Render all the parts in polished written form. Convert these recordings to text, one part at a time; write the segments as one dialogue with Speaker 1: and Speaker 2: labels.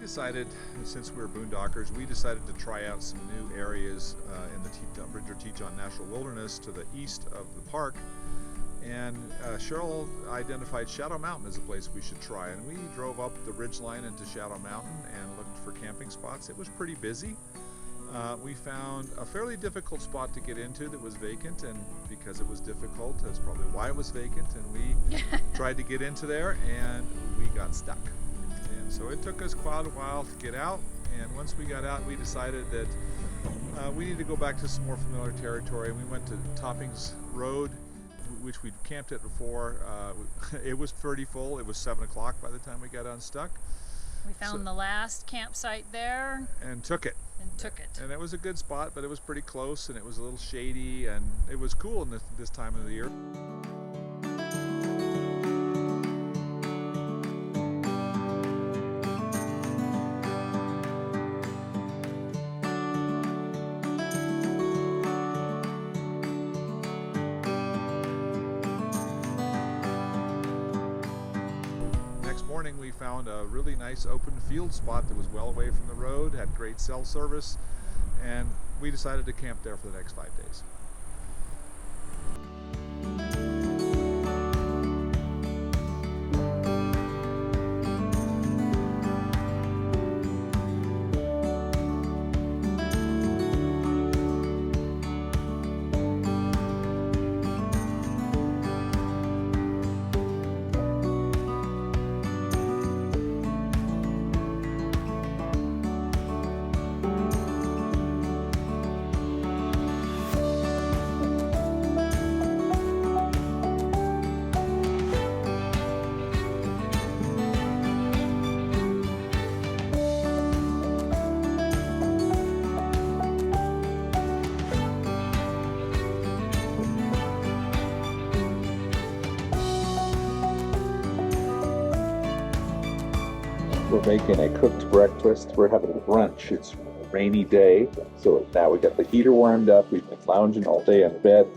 Speaker 1: decided, since we were boondockers, we decided to try out some new areas in the Bridger-Teton National Wilderness to the east of the park. And Cheryl identified Shadow Mountain as a place we should try. And we drove up the ridgeline into Shadow Mountain and looked for camping spots. It was pretty busy. We found a fairly difficult spot to get into that was vacant, and because it was difficult, that's probably why it was vacant, and we tried to get into there and we got stuck. And so it took us quite a while to get out, and once we got out, we decided that we needed to go back to some more familiar territory. We went to Toppings Road, which we'd camped at before. It was pretty full. It was 7 o'clock by the time we got unstuck.
Speaker 2: We found the last campsite there.
Speaker 1: And took it. And it was a good spot, but it was pretty close, and it was a little shady, and it was cool in this time of the year. Morning we found a really nice open field spot that was well away from the road, had great cell service, and we decided to camp there for the next 5 days.
Speaker 3: We're making a cooked breakfast. We're having brunch. It's a rainy day, so now we got the heater warmed up. We've been lounging all day in bed.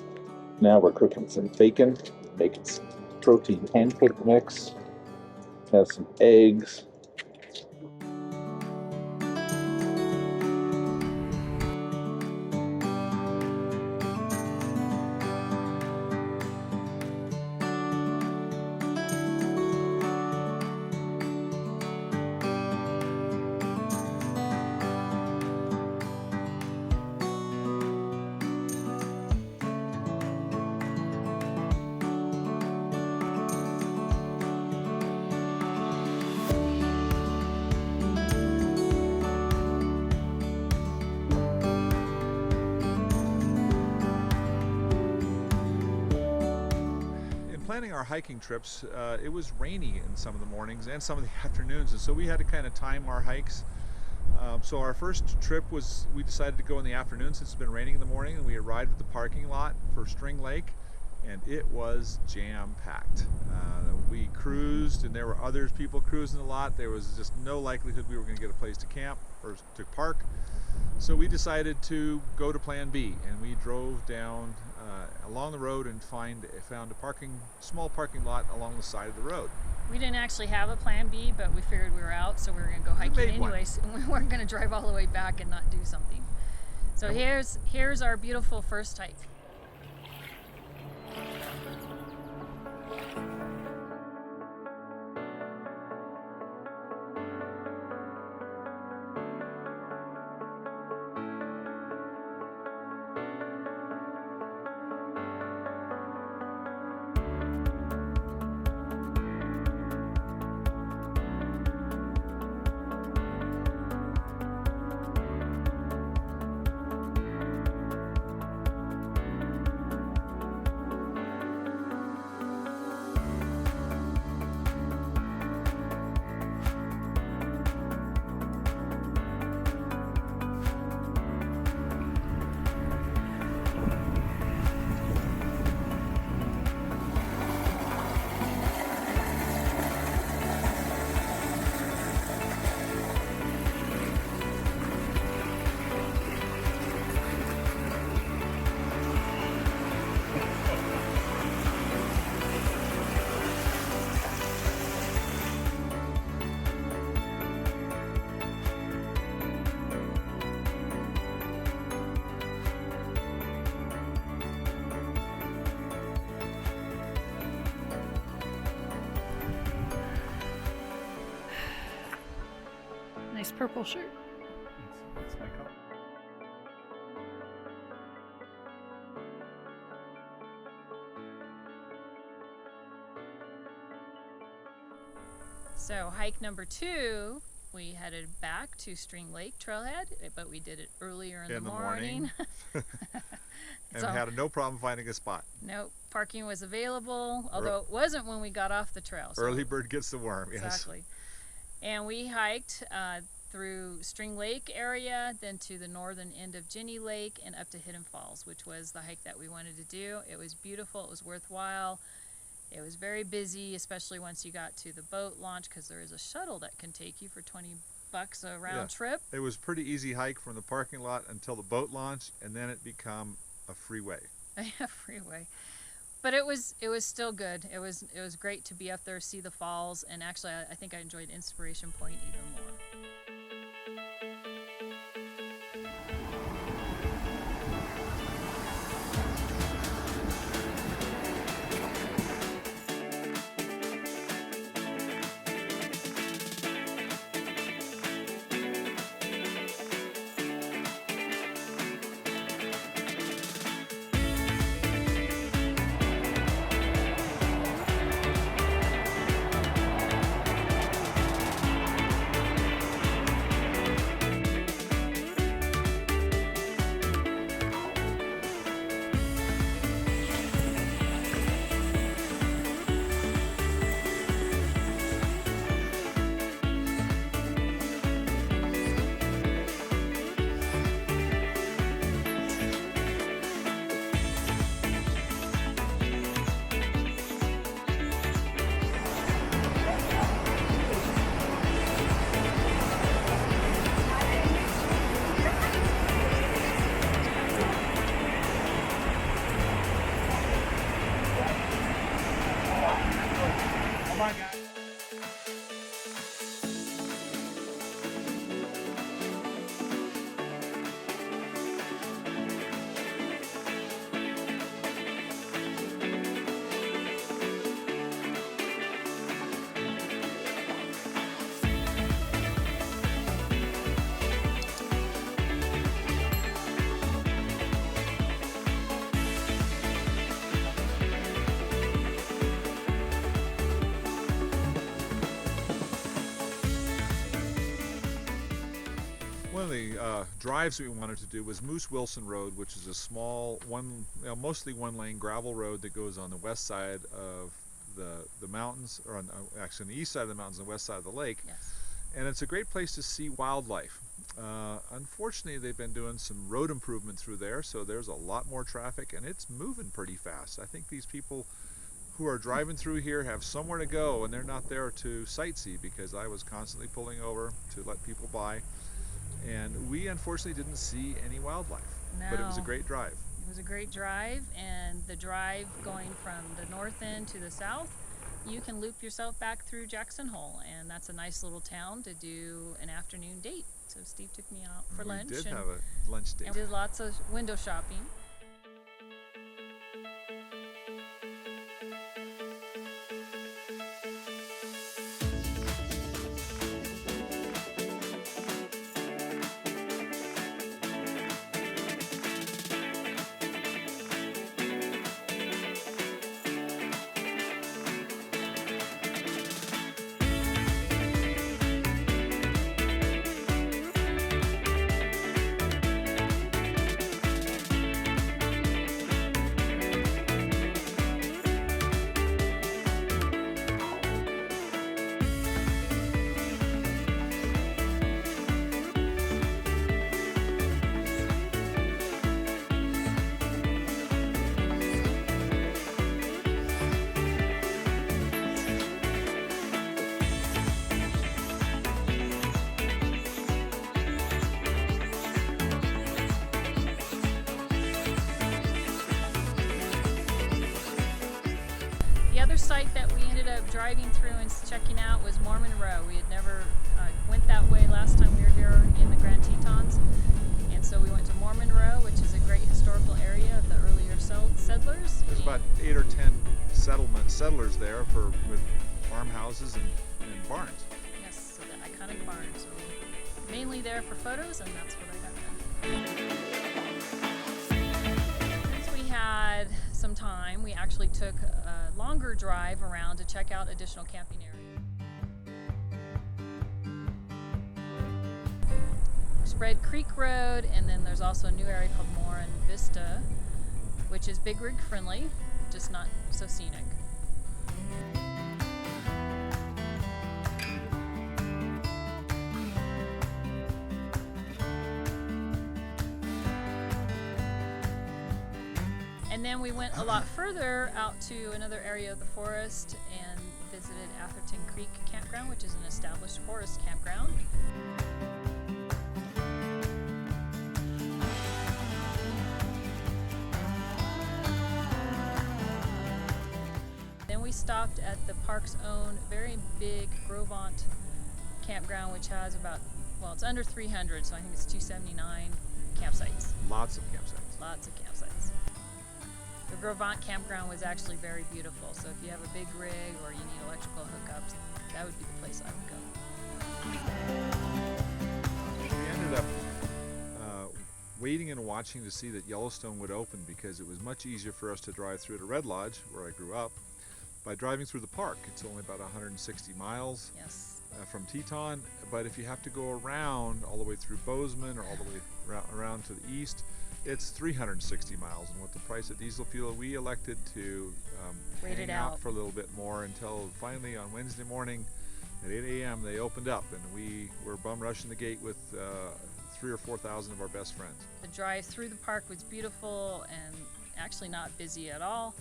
Speaker 3: Now we're cooking some bacon, making some protein pancake mix, have some eggs.
Speaker 1: Planning our hiking trips, it was rainy in some of the mornings and some of the afternoons, and so we had to kind of time our hikes. So our first trip was, we decided to go in the afternoon since it's been raining in the morning, and we arrived at the parking lot for String Lake, and it was jam-packed. We cruised, and there were other people cruising a lot. There was just no likelihood we were going to get a place to camp or to park. So we decided to go to Plan B, and we drove down along the road and found a small parking lot along the side of the road.
Speaker 2: We didn't actually have a Plan B, but we figured we were out, so we were going to go hiking anyways, and we weren't going to drive all the way back and not do something. So here's our beautiful first hike. purple shirt.
Speaker 1: That's my color.
Speaker 2: So hike number 2, we headed back to String Lake Trailhead, but we did it earlier in the morning.
Speaker 1: And
Speaker 2: So-
Speaker 1: had no problem finding a spot.
Speaker 2: No, parking was available, although it wasn't when we got off the trail. So
Speaker 1: Early bird gets the worm, yes.
Speaker 2: exactly. And we hiked through String Lake area, then to the northern end of Jenny Lake and up to Hidden Falls, which was the hike that we wanted to do. It was beautiful. It was worthwhile. It was very busy, especially once you got to the boat launch, because there is a shuttle that can take you for $20 a round trip.
Speaker 1: It was pretty easy hike from the parking lot until the boat launch, and then it became a freeway.
Speaker 2: A freeway. But it was still good. It was great to be up there, see the falls, and actually I think I enjoyed Inspiration Point even more.
Speaker 1: One of the drives we wanted to do was Moose Wilson Road, which is a small, mostly one-lane gravel road that goes on the west side of the mountains, or actually on the east side of the mountains and the west side of the lake.
Speaker 2: Yes.
Speaker 1: And it's a great place to see wildlife. Unfortunately, they've been doing some road improvement through there, so there's a lot more traffic, and it's moving pretty fast. I think these people who are driving through here have somewhere to go, and they're not there to sightsee, because I was constantly pulling over to let people by. And we unfortunately didn't see any wildlife, but it was a
Speaker 2: No.
Speaker 1: great drive.
Speaker 2: It was a great drive, and the drive going from the north end to the south, you can loop yourself back through Jackson Hole, and that's a nice little town to do an afternoon date. So Steve took me out for lunch.
Speaker 1: We did
Speaker 2: and,
Speaker 1: have a lunch date.
Speaker 2: and did lots of window shopping. The other site that we ended up driving through and checking out was Mormon Row. We had never went that way last time we were here in the Grand Tetons, and so we went to Mormon Row, which is a great historical area of the earlier settlers.
Speaker 1: There's about 8 or 10 settlers there with farmhouses and barns.
Speaker 2: Yes, so the iconic barn. So mainly there for photos, and that's what I got done. Since we had some time, we actually took a longer drive around to check out additional camping areas. Spread Creek Road, and then there's also a new area called Moran Vista, which is big rig friendly, just not so scenic. And then we went a lot further out to another area of the forest and visited Atherton Creek Campground, which is an established forest campground. Then we stopped at the park's own very big Grovant campground, which has about, well, it's under 300, so I think it's 279 campsites.
Speaker 1: Lots of campsites.
Speaker 2: Lots of campsites. The Grovant campground was actually very beautiful, so if you have a big rig or you need electrical hookups, that would be the place I would go.
Speaker 1: We ended up waiting and watching to see that Yellowstone would open, because it was much easier for us to drive through to Red Lodge, where I grew up, by driving through the park. It's only about 160 miles
Speaker 2: Yes.
Speaker 1: from Teton, but if you have to go around all the way through Bozeman or all the way around to the east, it's 360 miles. And with the price of diesel fuel, we elected to
Speaker 2: Wait
Speaker 1: hang
Speaker 2: it
Speaker 1: out
Speaker 2: out
Speaker 1: for a little bit more until finally on Wednesday morning at 8 a.m. they opened up, and we were bum rushing the gate with 3,000 or 4,000 of our best friends.
Speaker 2: The drive through the park was beautiful and actually not busy at all,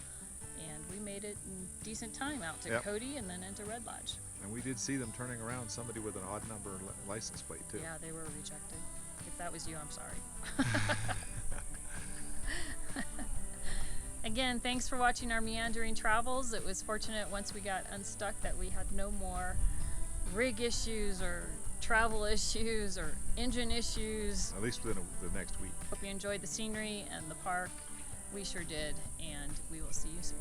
Speaker 2: and we made it in decent time out to
Speaker 1: Yep.
Speaker 2: Cody and then into Red Lodge.
Speaker 1: And we did see them turning around somebody with an odd number license plate too.
Speaker 2: Yeah, they were rejected. If that was you, I'm sorry. Again, thanks for watching our meandering travels. It was fortunate once we got unstuck that we had no more rig issues or travel issues or engine issues.
Speaker 1: At least within the next week.
Speaker 2: Hope you enjoyed the scenery and the park. We sure did, and we will see you soon.